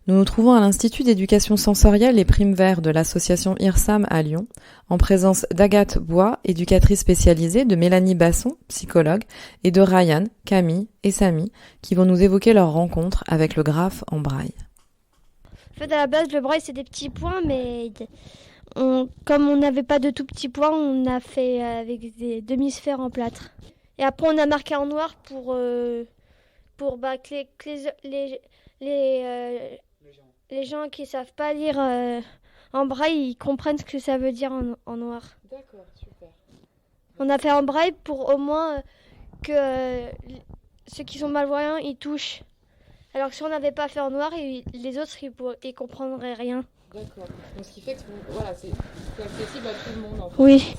Nous nous trouvons à l'Institut d'éducation sensorielle et Primes Verts de l'association IRSAM à Lyon, en présence d'Agathe Bois, éducatrice spécialisée, de Mélanie Basson, psychologue, et de Ryan, Camille et Samy, qui vont nous évoquer leur rencontre avec le graphe en braille. En fait, à la base, le braille, c'est des petits points, mais comme on n'avait pas de tout petits points, on a fait avec des demi-sphères en plâtre. Et après, on a marqué en noir pour que les gens qui ne savent pas lire en braille, ils comprennent ce que ça veut dire en noir. D'accord, super. On a fait en braille pour au moins que ceux qui sont malvoyants, ils touchent. Alors que si on n'avait pas fait en noir, les autres, ils comprendraient rien. D'accord. Donc ce qui fait que c'est accessible à tout le monde en fait. Oui.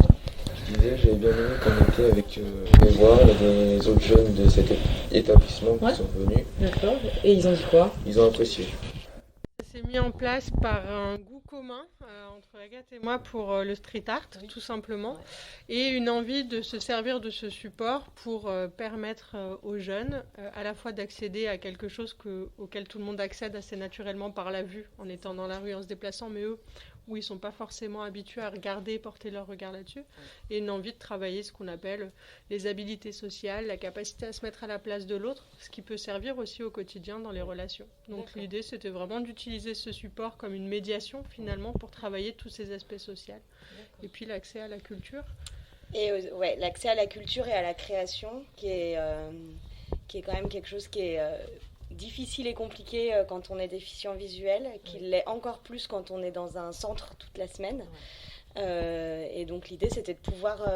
Je disais, j'avais bien aimé qu'on était avec les voix et des autres jeunes de cet établissement qui sont venus. D'accord. Et ils ont dit quoi? Ils ont apprécié. Ça s'est mis en place par un goût commun entre Agathe et moi pour le street art, tout simplement, et une envie de se servir de ce support pour permettre aux jeunes à la fois d'accéder à quelque chose auquel tout le monde accède assez naturellement par la vue, en étant dans la rue, en se déplaçant, mais eux, où ils ne sont pas forcément habitués à regarder, porter leur regard là-dessus, et une envie de travailler ce qu'on appelle les habilités sociales, la capacité à se mettre à la place de l'autre, ce qui peut servir aussi au quotidien dans les relations. Donc l'idée, c'était vraiment d'utiliser ce support comme une médiation, finalement, pour travailler tous ces aspects sociaux. Et puis l'accès à la culture. Et l'accès à la culture et à la création, qui est quand même quelque chose qui est difficile et compliqué quand on est déficient visuel, qu'il l'est encore plus quand on est dans un centre toute la semaine. Et donc l'idée, c'était de pouvoir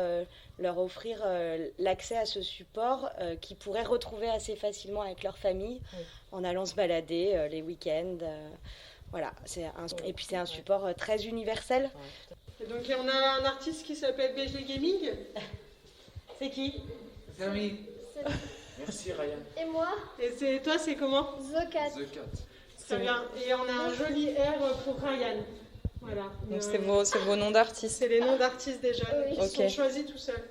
leur offrir l'accès à ce support qu'ils pourraient retrouver assez facilement avec leur famille en allant se balader les week-ends. Voilà, et puis c'est un support très universel. Et donc on a un artiste qui s'appelle BG Gaming. C'est qui? Samy. Merci Ryan. Et moi? Et toi, c'est comment? The Cat. Très bien. Et on a un joli air pour Ryan. Voilà. Donc c'est vos noms d'artistes. C'est les noms d'artistes des jeunes qui Ok. sont choisis tout seuls.